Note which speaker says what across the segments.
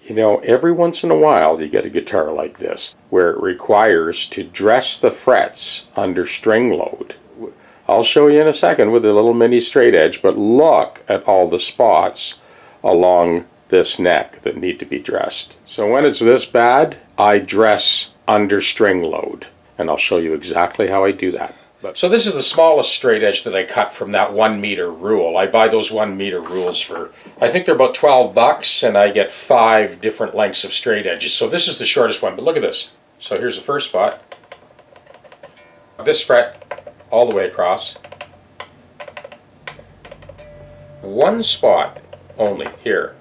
Speaker 1: You know, every once in a while you get a guitar like this, where it requires to dress the frets under string load. I'll show you in a second with a little mini straight edge, but look at all the spots along this neck that need to be dressed. So when it's this bad, I dress under string load, and I'll show you exactly how I do that. So this is the smallest straight edge that I cut from that 1 meter rule. I buy those 1 meter rules for, I think they're about 12 bucks, and I get 5 different lengths of straight edges. So this is the shortest one, but look at this. So here's the first spot. This fret all the way across. One spot only here.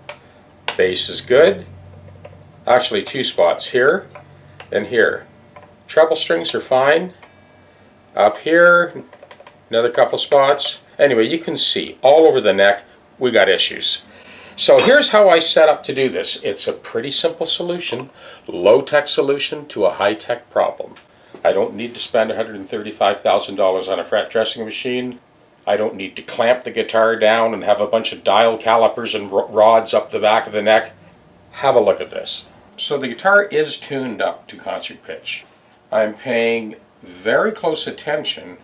Speaker 1: Bass is good. Actually 2 spots here and here. Treble strings are fine. Up here, another couple spots. Anyway, you can see all over the neck we got issues. So here's how I set up to do this. It's a pretty simple solution, low-tech solution to a high-tech problem. I don't need to spend $135,000 on a fret dressing machine. I don't need to clamp the guitar down and have a bunch of dial calipers and rods up the back of the neck. Have a look at this. So the guitar is tuned up to concert pitch. I'm paying very close attention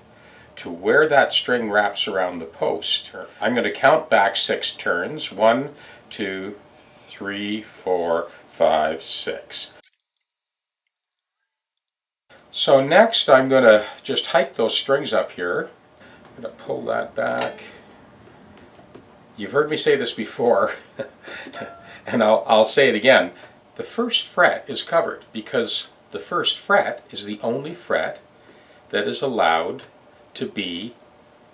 Speaker 1: to where that string wraps around the post. I'm going to count back 6 turns. 1, 2, 3, 4, 5, 6. So next I'm going to just hike those strings up here. I'm going to pull that back. You've heard me say this before, and I'll say it again. The first fret is covered because the first fret is the only fret that is allowed to be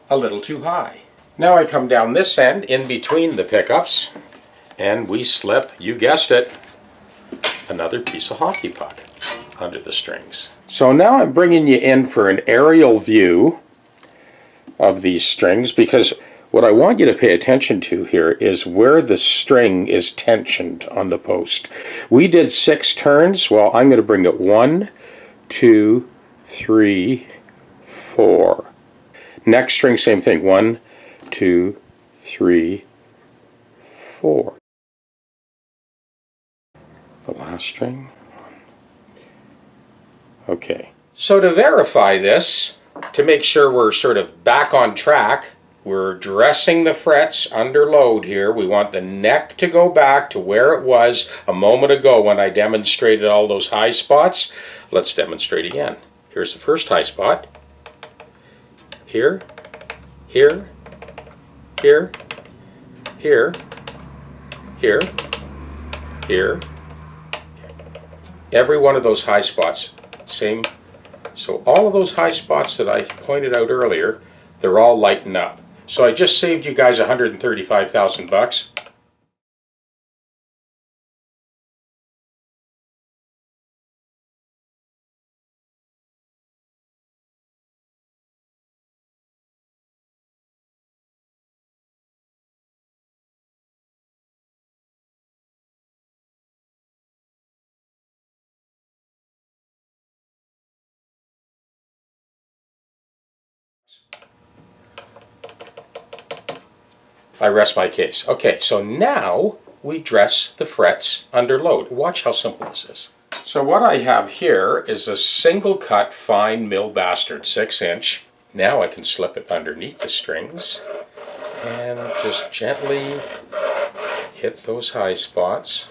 Speaker 1: a little too high. Now I come down this end in between the pickups and we slip, you guessed it, another piece of hockey puck under the strings. So now I'm bringing you in for an aerial view of these strings, because what I want you to pay attention to here is where the string is tensioned on the post. We did 6 turns. Well, I'm going to bring it 1, 2, 3, 4. Next string, same thing. 1, 2, 3, 4. The last string. Okay. So to verify this, to make sure we're sort of back on track, we're dressing the frets under load here. We want the neck to go back to where it was a moment ago when I demonstrated all those high spots. Let's demonstrate again. Here's the first high spot. Here, here, here, here, here, here. Every one of those high spots, same. So all of those high spots that I pointed out earlier, they're all lighting up. So I just saved you guys 135,000 bucks. I rest my case. Okay, so now we dress the frets under load. Watch how simple this is. So what I have here is a single cut fine mill bastard 6-inch. Now I can slip it underneath the strings and just gently hit those high spots.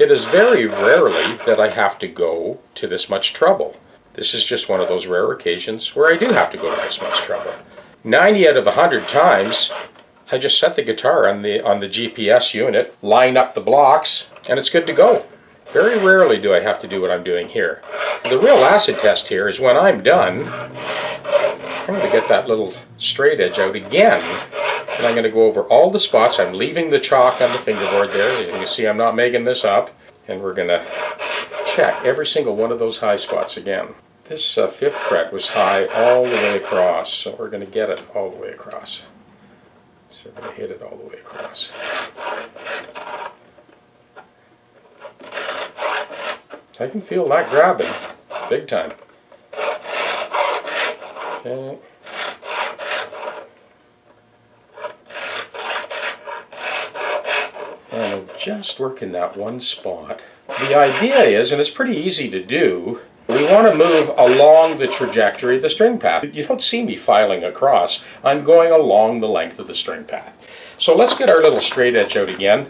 Speaker 1: It is very rarely that I have to go to this much trouble. This is just one of those rare occasions where I do have to go to this much trouble. 90 out of 100 times, I just set the guitar on the GPS unit, line up the blocks, and it's good to go. Very rarely do I have to do what I'm doing here. The real acid test here is when I'm done, I'm going to get that little straight edge out again. And I'm going to go over all the spots. I'm leaving the chalk on the fingerboard there. You can see I'm not making this up. And we're going to check every single one of those high spots again. This 5th fret was high all the way across, so we're going to get it all the way across. So we're going to hit it all the way across. I can feel that grabbing big time. Okay. And I'm just working that one spot. The idea is, and it's pretty easy to do, we want to move along the trajectory of the string path. You don't see me filing across. I'm going along the length of the string path. So let's get our little straight edge out again.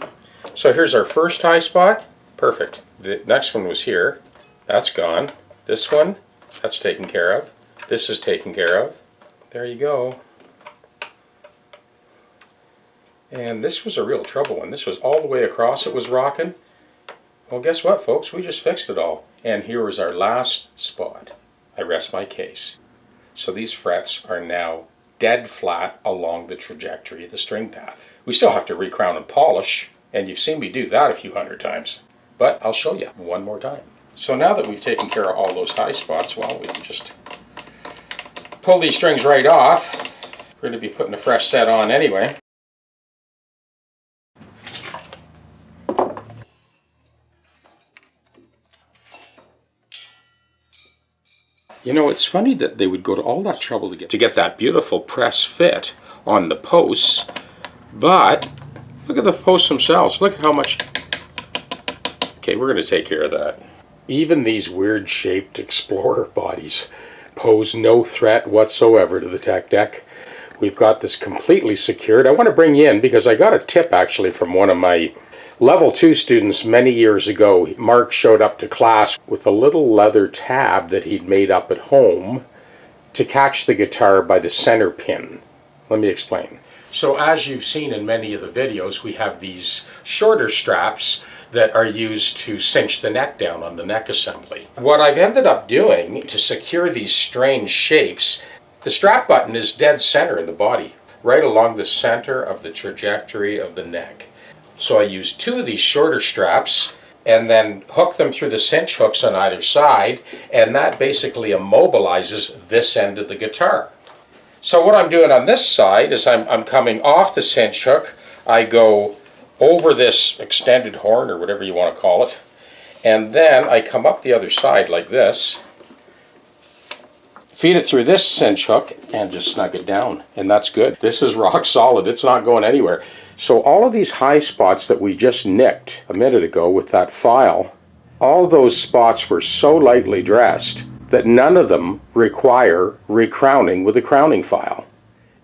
Speaker 1: So here's our first high spot. Perfect. The next one was here. That's gone. This one, that's taken care of. This is taken care of. There you go. And this was a real trouble one. This was all the way across, it was rocking. Well, guess what, folks? We just fixed it all. And here is our last spot. I rest my case. So these frets are now dead flat along the trajectory of the string path. We still have to recrown and polish, and you've seen me do that a few hundred times. But I'll show you one more time. So now that we've taken care of all those high spots, well, we can just pull these strings right off. We're going to be putting a fresh set on anyway. You know, it's funny that they would go to all that trouble to get that beautiful press fit on the posts, but look at the posts themselves. Look at how much... Okay, we're going to take care of that. Even these weird shaped Explorer bodies pose no threat whatsoever to the tech deck. We've got this completely secured. I want to bring you in because I got a tip actually from one of my Level 2 students many years ago. Mark showed up to class with a little leather tab that he'd made up at home to catch the guitar by the center pin. Let me explain. So as you've seen in many of the videos, we have these shorter straps that are used to cinch the neck down on the neck assembly. What I've ended up doing to secure these strange shapes, the strap button is dead center in the body, right along the center of the trajectory of the neck. So I use two of these shorter straps and then hook them through the cinch hooks on either side, and that basically immobilizes this end of the guitar. So what I'm doing on this side is I'm coming off the cinch hook. I go over this extended horn, or whatever you want to call it, and then I come up the other side like this, feed it through this cinch hook, and just snug it down, and that's good. This is rock solid. It's not going anywhere. So all of these high spots that we just nicked a minute ago with that file, all those spots were so lightly dressed that none of them require recrowning with a crowning file.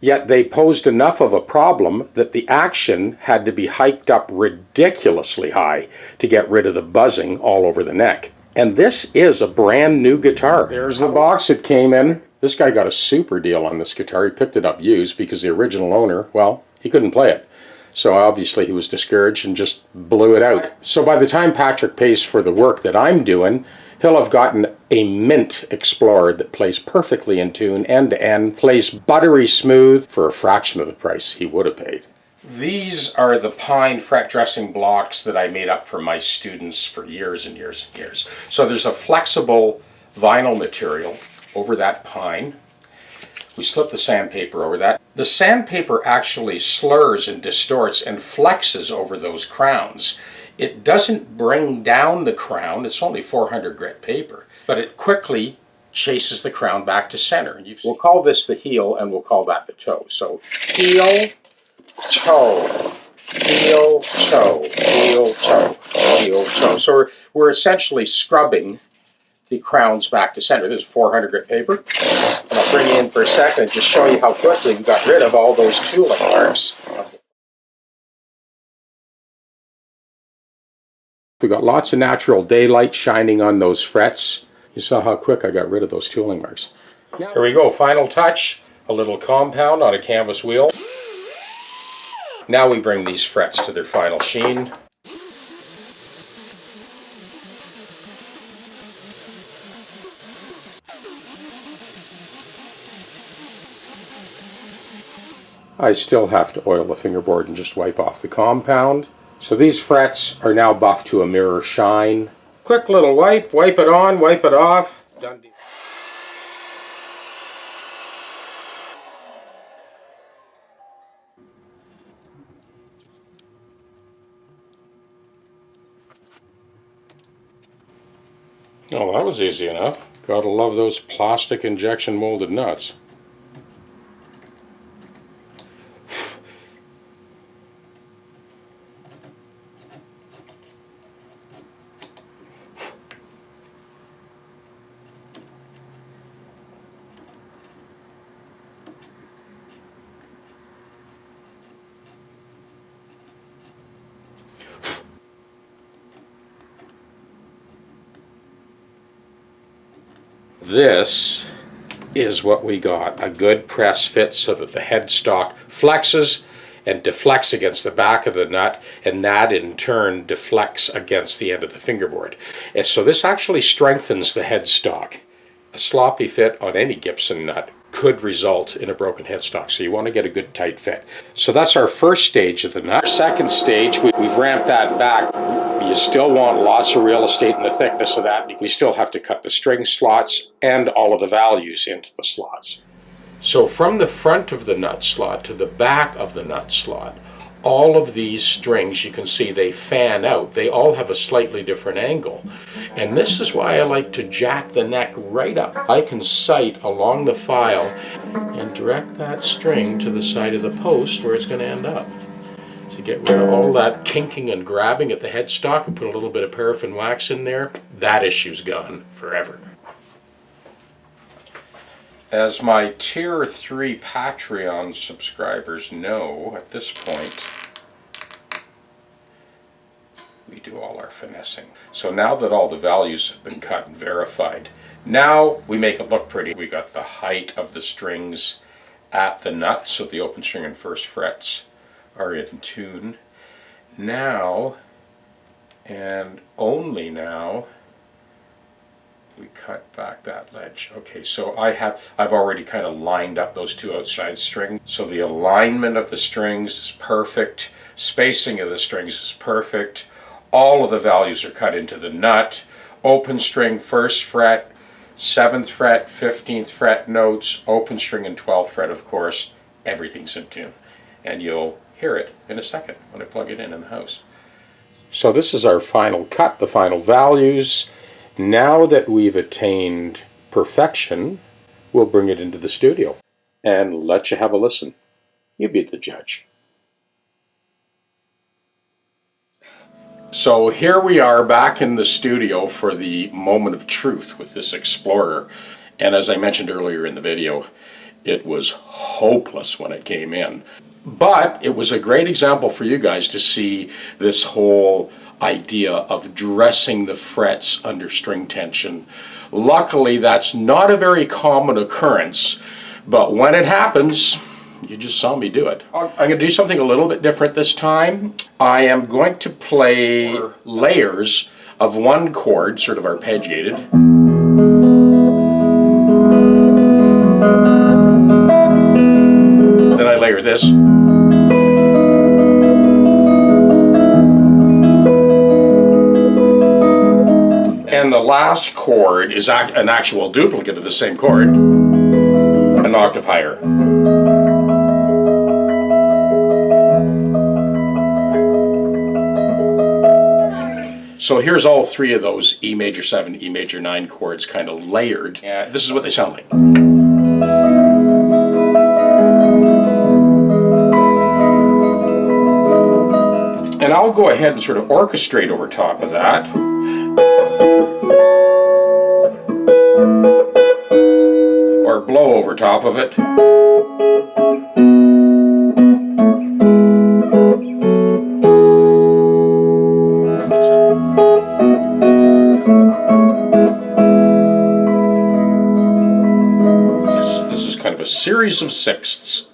Speaker 1: Yet they posed enough of a problem that the action had to be hiked up ridiculously high to get rid of the buzzing all over the neck. And this is a brand new guitar. There's the box it came in. This guy got a super deal on this guitar. He picked it up used because the original owner, well, he couldn't play it. So obviously he was discouraged and just blew it out. So by the time Patrick pays for the work that I'm doing, he'll have gotten a mint Explorer that plays perfectly in tune, end to end, plays buttery smooth for a fraction of the price he would have paid. These are the pine fret dressing blocks that I made up for my students for years and years and years. So there's a flexible vinyl material over that pine. We slip the sandpaper over that. The sandpaper actually slurs and distorts and flexes over those crowns. It doesn't bring down the crown, it's only 400 grit paper, but it quickly chases the crown back to center. We'll call this the heel and we'll call that the toe. So heel, toe, heel, toe, heel, toe, heel, toe. So we're essentially scrubbing the crowns back to center. This is 400 grit paper. And I'll bring you in for a second and just show you how quickly we got rid of all those tooling marks. We got lots of natural daylight shining on those frets. You saw how quick I got rid of those tooling marks. Here we go, final touch. A little compound on a canvas wheel. Now we bring these frets to their final sheen. I still have to oil the fingerboard and just wipe off the compound. So these frets are now buffed to a mirror shine. Quick little wipe, wipe it on, wipe it off. Done deal. Oh, that was easy enough. Gotta love those plastic injection molded nuts. this is what we got. A good press fit so that the headstock flexes and deflects against the back of the nut, and that in turn deflects against the end of the fingerboard. And so this actually strengthens the headstock. A sloppy fit on any Gibson nut could result in a broken headstock, so you want to get a good tight fit. So that's our first stage of the nut. Second stage, we've ramped that back. You still want lots of real estate in the thickness of that. We still have to cut the string slots and all of the values into the slots. So from the front of the nut slot to the back of the nut slot, all of these strings, you can see they fan out. They all have a slightly different angle. And this is why I like to jack the neck right up. I can sight along the file and direct that string to the side of the post where it's going to end up. To get rid of all that kinking and grabbing at the headstock and put a little bit of paraffin wax in there, that issue's gone forever. As my Tier 3 Patreon subscribers know, at this point, we do all our finessing. So now that all the values have been cut and verified, now we make it look pretty. We got the height of the strings at the nut, so the open string and first frets are in tune. Now, and only now, we cut back that ledge. Okay, so I've already kind of lined up those two outside strings. So the alignment of the strings is perfect. Spacing of the strings is perfect. All of the values are cut into the nut. Open string, first fret, 7th fret, 15th fret notes, open string and 12th fret, of course. Everything's in tune. And you'll hear it in a second when I plug it in the house. So this is our final cut, the final values. Now that we've attained perfection, we'll bring it into the studio and let you have a listen. You be the judge. So here we are back in the studio for the moment of truth with this Explorer. And as I mentioned earlier in the video, it was hopeless when it came in. But it was a great example for you guys to see this whole idea of dressing the frets under string tension. Luckily, that's not a very common occurrence, but when it happens, you just saw me do it. I'm going to do something a little bit different this time. I am going to play layers of one chord, sort of arpeggiated. Then I layer this. And the last chord is an actual duplicate of the same chord, an octave higher. So here's all three of those E major 7, E major 9 chords kind of layered. And this is what they sound like. And I'll go ahead and sort of orchestrate over top of that. Or blow over top of it. This is kind of a series of sixths.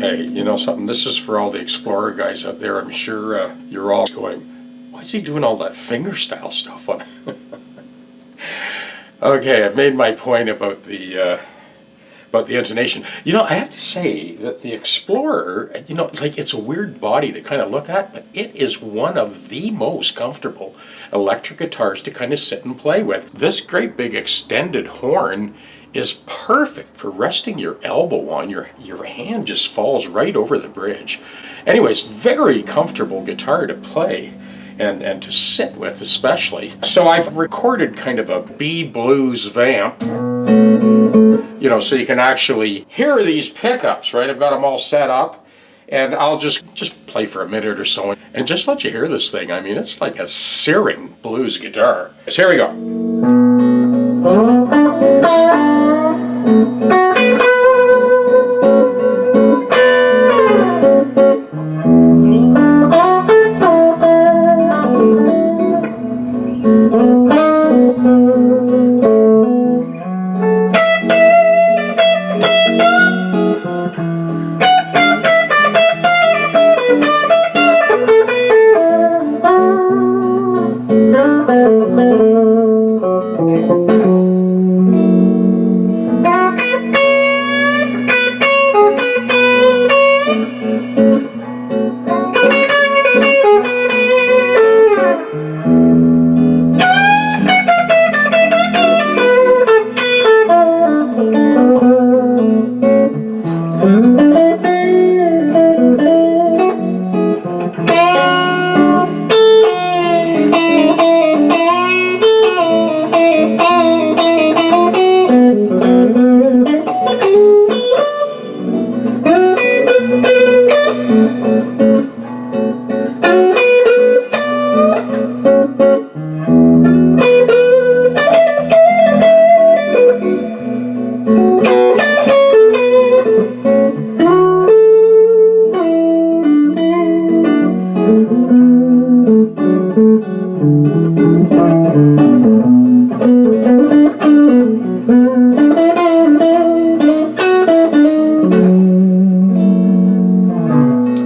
Speaker 1: Okay, you know something, this is for all the Explorer guys out there. I'm sure you're all going, why is he doing all that fingerstyle stuff on Okay, I've made my point about the intonation. You know, I have to say that the Explorer, you know, like, it's a weird body to kind of look at, but it is one of the most comfortable electric guitars to kind of sit and play with. This great big extended horn is perfect for resting your elbow on. Your hand just falls right over the bridge. Anyways, very comfortable guitar to play and to sit with especially. So I've recorded kind of a B blues vamp, you know, so you can actually hear these pickups, right? I've got them all set up, and I'll just play for a minute or so and just let you hear this thing. I mean, it's like a searing blues guitar. So here we go.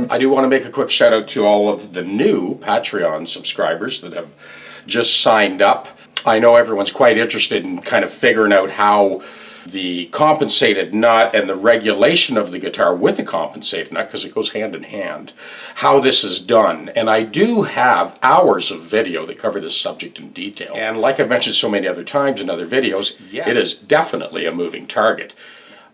Speaker 1: I do want to make a quick shout out to all of the new Patreon subscribers that have just signed up. I know everyone's quite interested in kind of figuring out how the compensated nut and the regulation of the guitar with the compensated nut, because it goes hand in hand, how this is done. And I do have hours of video that cover this subject in detail. And like I've mentioned so many other times in other videos, yes, it is definitely a moving target.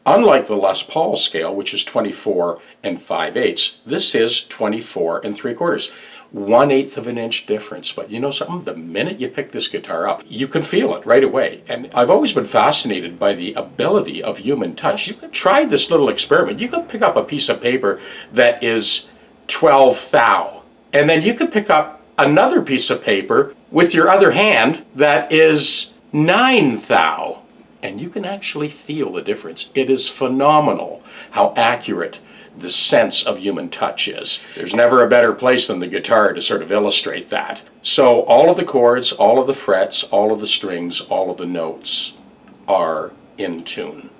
Speaker 1: Unlike the Les Paul scale, which is 24 5/8, this is 24 3/4. 1/8 of an inch difference. But you know something? The minute you pick this guitar up, you can feel it right away. And I've always been fascinated by the ability of human touch. You could try this little experiment. You could pick up a piece of paper that is 12 thou, and then you could pick up another piece of paper with your other hand that is 9 thou. And you can actually feel the difference. It is phenomenal how accurate the sense of human touch is. There's never a better place than the guitar to sort of illustrate that. So all of the chords, all of the frets, all of the strings, all of the notes are in tune.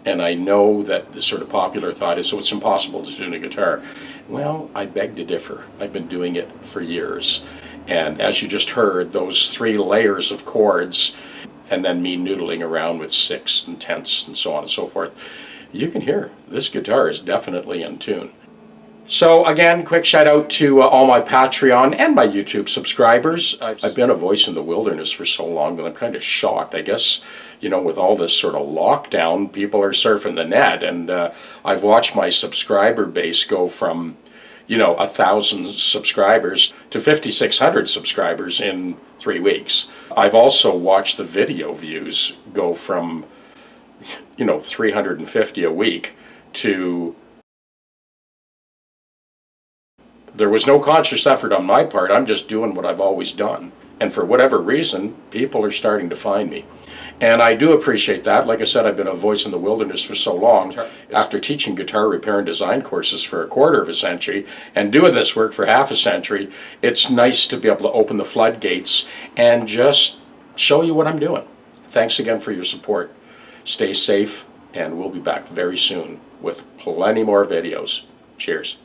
Speaker 1: And I know that the sort of popular thought is, so it's impossible to tune a guitar. Well, I beg to differ. I've been doing it for years. And as you just heard, those 3 layers of chords, and then me noodling around with 6ths and 10ths and so on and so forth, you can hear this guitar is definitely in tune. So again, quick shout out to all my Patreon and my YouTube subscribers. I've been a voice in the wilderness for so long that I'm kind of shocked. I guess, you know, with all this sort of lockdown, people are surfing the net, and I've watched my subscriber base go from, you know, 1,000 subscribers to 5,600 subscribers in 3 weeks. I've also watched the video views go from, you know, 350 a week to, there was no conscious effort on my part. I'm just doing what I've always done. And for whatever reason, people are starting to find me. And I do appreciate that. Like I said, I've been a voice in the wilderness for so long. After teaching guitar repair and design courses for 1/4 of a century and doing this work for half a century, it's nice to be able to open the floodgates and just show you what I'm doing. Thanks again for your support. Stay safe, and we'll be back very soon with plenty more videos. Cheers.